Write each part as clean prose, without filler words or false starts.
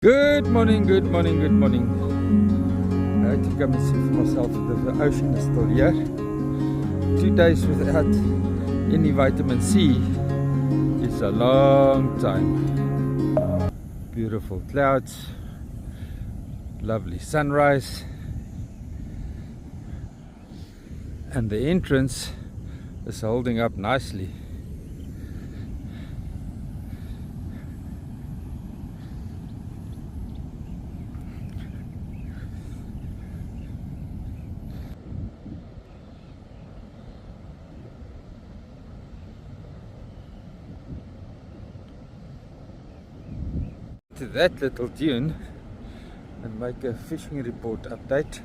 Good morning, good morning, good morning. I had to come and see for myself if the ocean is still here. 2 days without any vitamin C is a long time. Beautiful clouds, lovely sunrise, and the entrance is holding up nicely. To that little dune and make a fishing report update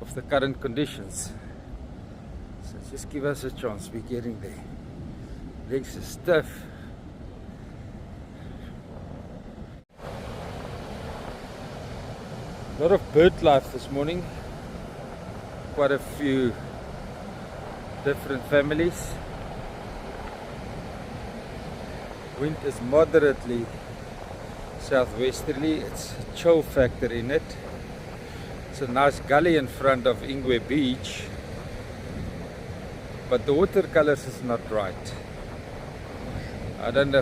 of the current conditions. So just give us a chance, we're getting there. Legs are stiff. A lot of bird life this morning. Quite a few different families. Wind is moderately southwesterly. It's a chill factor in it. It's a nice gully in front of Ingwe Beach, but the watercolors is not right. I don't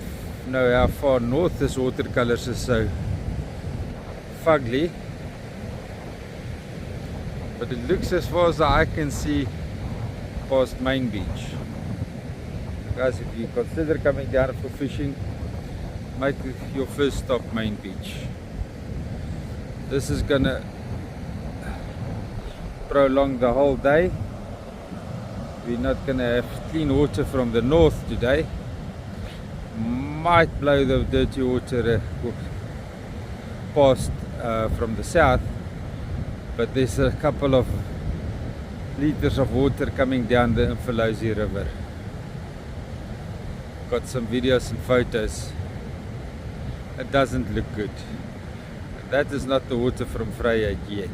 know how far north this watercolors is so fugly, but it looks as far as the eye can see past Main Beach. Guys, if you consider coming down for fishing, make your first stop Main Beach. This is gonna prolong the whole day. We're not gonna have clean water from the north today. Might blow the dirty water past from the south, but there's a couple of liters of water coming down the Umfolozi river. Got some videos and photos. It doesn't look good. That is not the water from Freya yet.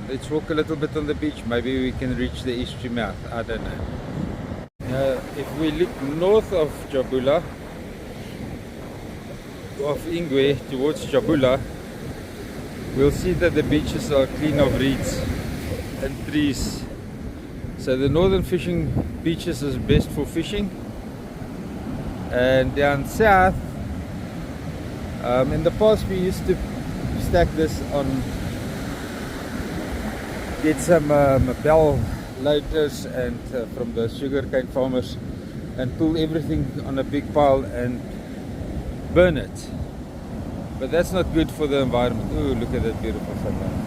Let's walk a little bit on the beach. Maybe we can reach the estuary mouth. I don't know. If we look north of Jabula, of Ingwe towards Jabula, we'll see that the beaches are clean of reeds and trees. So the northern fishing beaches is best for fishing. And down south, in the past we used to stack this on, get some bell loaders and from the sugarcane farmers and pull everything on a big pile and burn it. But that's not good for the environment. Oh, look at that beautiful sunrise.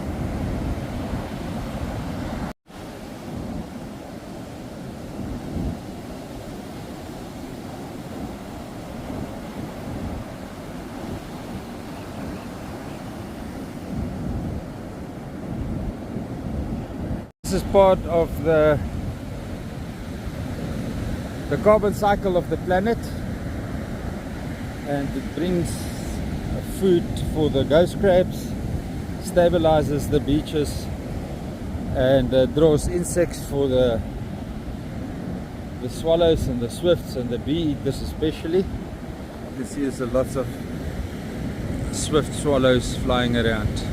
This is part of the carbon cycle of the planet, and it brings food for the ghost crabs, stabilizes the beaches, and draws insects for the swallows and the swifts and the bee eaters especially. You can see there's lots of swift swallows flying around.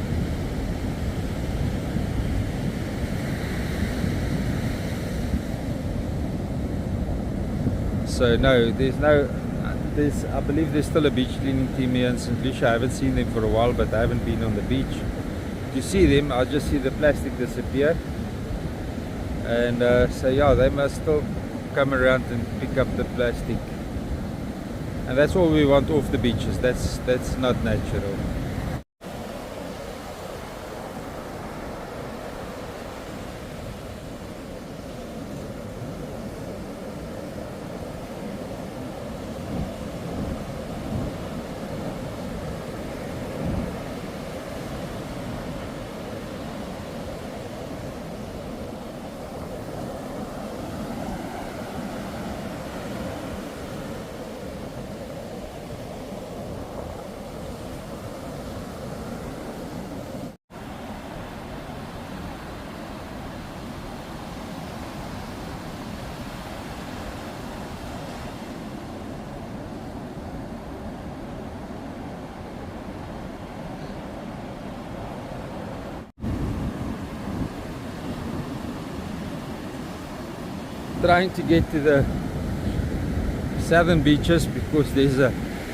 So no, I believe there's still a beach cleaning team here in St. Lucia. I haven't seen them for a while, but I haven't been on the beach to see them. I just see the plastic disappear. And so yeah, they must still come around and pick up the plastic. And that's all we want off the beaches. That's not natural. trying to get to the southern beaches because there's a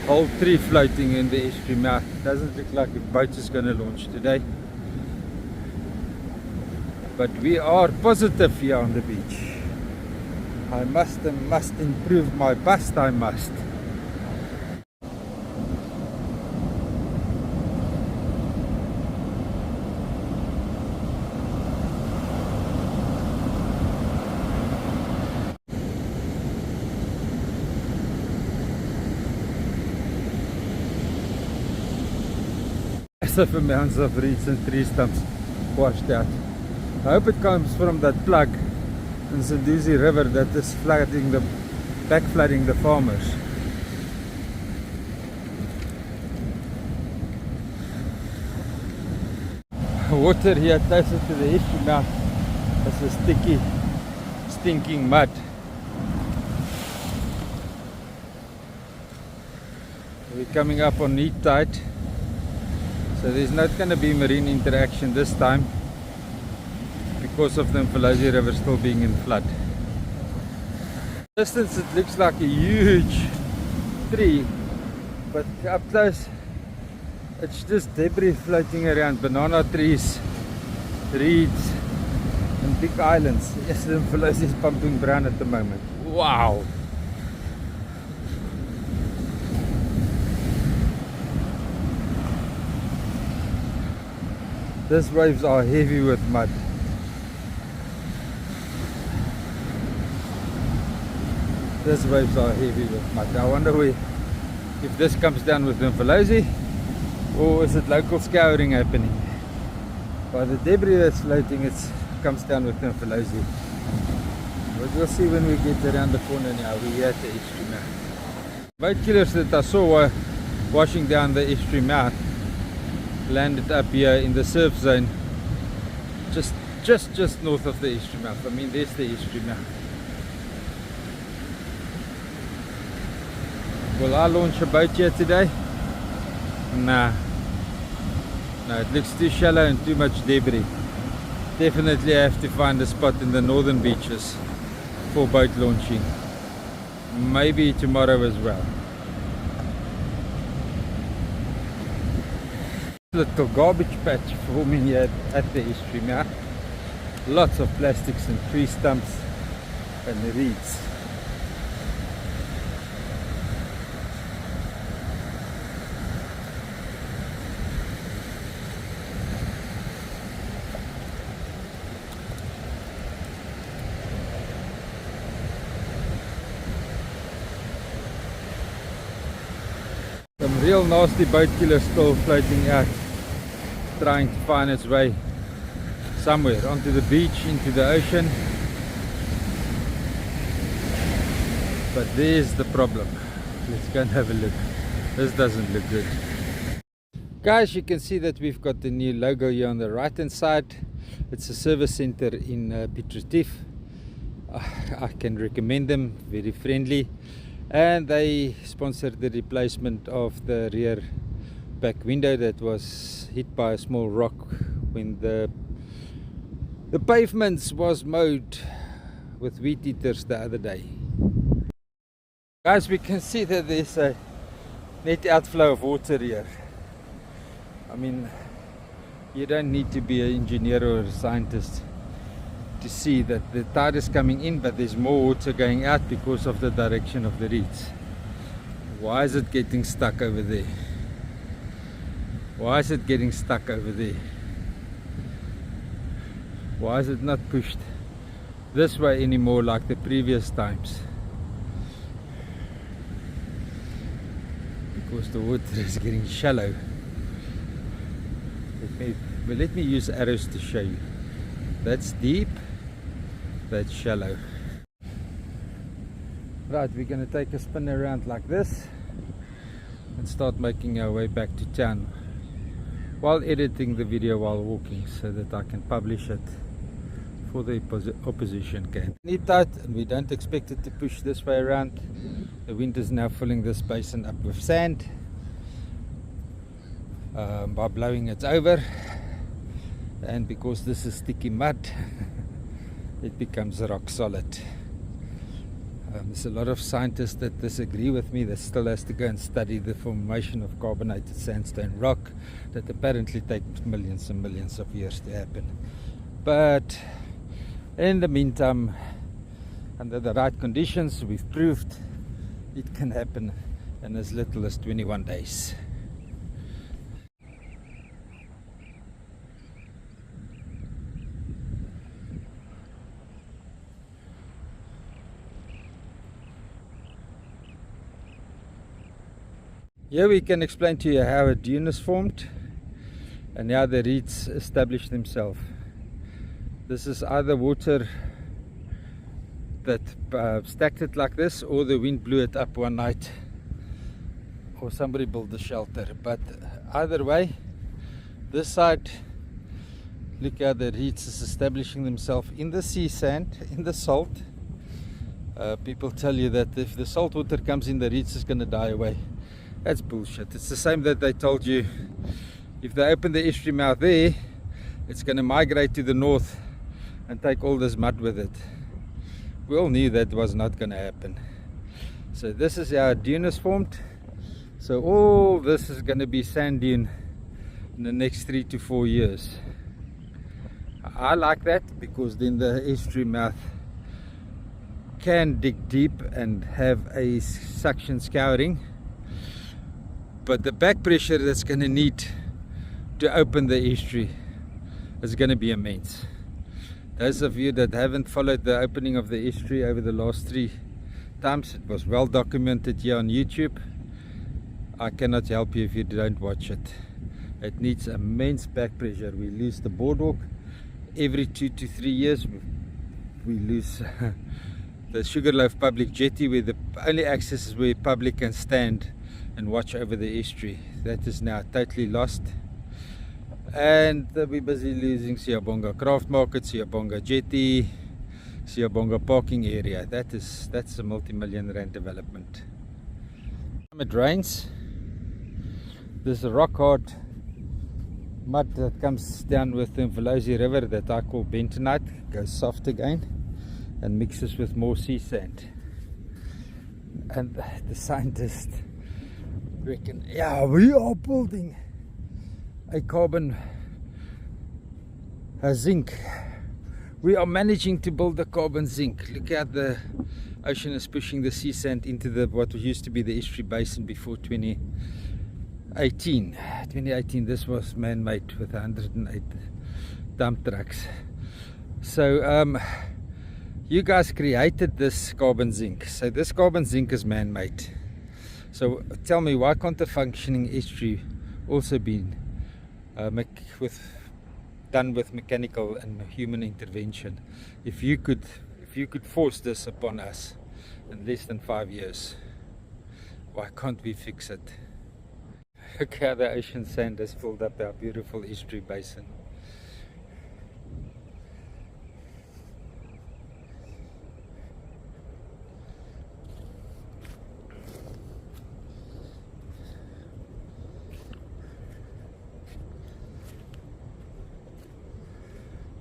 whole tree floating in the estuary mouth. Doesn't look like a boat is going to launch today, but we are positive here on the beach. I must improve my bust, I must. Massive amounts of reeds and tree stumps washed out. I hope it comes from that plug in Sanduzi River that is back flooding the farmers. Water here closer to the estuary mouth is a sticky, stinking mud. We're coming up on neat tide, so there's not going to be marine interaction this time because of the Umfolozi River still being in flood. Distance it looks like a huge tree, but up close it's just debris floating around, banana trees, reeds and big islands. Yes, the Umfolozi is pumping brown at the moment. Wow! These waves are heavy with mud. These waves are heavy with mud. I wonder if this comes down with Umfolozi, or is it local scouring happening? By the debris that's floating, it comes down with Umfolozi. But we'll see when we get around the corner now. We're here at the estuary mouth. Boat killers that I saw washing down the estuary mouth landed up here in the surf zone, just north of the estuary mouth. I mean, there's the estuary mouth. Will I launch a boat here today? Nah. No, it looks too shallow and too much debris. Definitely have to find a spot in the northern beaches for boat launching. Maybe tomorrow as well. Little garbage patch forming here at the estuary mouth. Lots of plastics and tree stumps and reeds. Some real nasty boat killer still floating out, trying to find its way somewhere onto the beach, into the ocean. But there's the problem. Let's go and have a look. This doesn't look good. Guys, you can see that we've got the new logo here on the right hand side. It's a service center in Piet Retief. I can recommend them, very friendly. And they sponsored the replacement of the rear back window that was hit by a small rock when the pavements was mowed with weed eaters the other day. Guys, we can see that there's a net outflow of water here. I mean, you don't need to be an engineer or a scientist to see that the tide is coming in, but there's more water going out because of the direction of the reeds. Why is it getting stuck over there? Why is it getting stuck over there? Why is it not pushed this way anymore like the previous times? Because the water is getting shallow. Let me use arrows to show you. That's deep. That's shallow. Right, we're going to take a spin around like this and start making our way back to town while editing the video while walking, so that I can publish it for the opposition can. Neat tight, and we don't expect it to push this way around. The wind is now filling this basin up with sand. By blowing it over, and because this is sticky mud, it becomes rock solid. There's a lot of scientists that disagree with me that still has to go and study the formation of carbonated sandstone rock that apparently takes millions and millions of years to happen. But in the meantime, under the right conditions, we've proved it can happen in as little as 21 days. Here we can explain to you how a dune is formed and how the reeds establish themselves. This is either water that stacked it like this, or the wind blew it up one night, or somebody built a shelter. But either way, this side, look how the reeds is establishing themselves in the sea sand, in the salt. People tell you that if the salt water comes in, the reeds is going to die away. That's bullshit. It's the same that they told you if they open the estuary mouth there, it's going to migrate to the north and take all this mud with it. We all knew that was not going to happen. So this is how a dune is formed. So all this is going to be sand dune in the next 3 to 4 years. I like that because then the estuary mouth can dig deep and have a suction scouring. But the back pressure that's going to need to open the estuary is going to be immense. Those of you that haven't followed the opening of the estuary over the last 3 times, it was well documented here on YouTube. I cannot help you if you don't watch it. It needs immense back pressure. We lose the boardwalk every 2 to 3 years. We lose the Sugarloaf public jetty, where the only access is where public can stand and watch over the estuary. That is now totally lost. And we're busy losing Siyabonga Craft Market, Siyabonga Jetty, Siyabonga parking area. That's a multi-million rand development. When it rains, there's a rock hard mud that comes down with the Umfolozi river that I call bentonite, goes soft again and mixes with more sea sand. And the scientists reckon, yeah, we are building a zinc. We are managing to build a carbon zinc. Look how the ocean is pushing the sea sand into what used to be the estuary basin before 2018. 2018, this was man-made with 108 dump trucks. So you guys created this carbon zinc. So this carbon zinc is man-made. So tell me, why can't a functioning estuary also be done with mechanical and human intervention? If you could force this upon us in less than 5 years, why can't we fix it? Look how the ocean sand has filled up our beautiful estuary basin.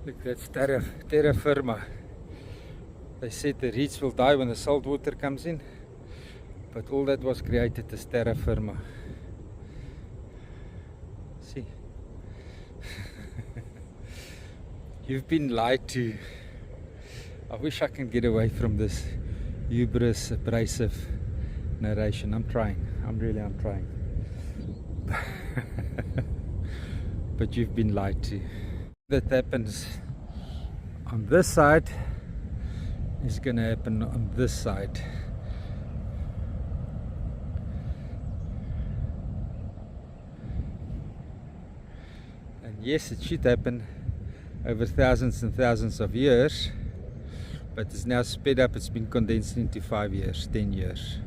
Look, that's terra firma. They said the reeds will die when the salt water comes in, but all that was created is terra firma. See? You've been lied to. I wish I can get away from this hubris, abrasive narration. I'm trying. I'm trying. But you've been lied to. That happens on this side is going to happen on this side. And yes, it should happen over thousands and thousands of years, but it's now sped up. It's been condensed into 5 years, 10 years.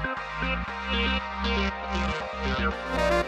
Thank you.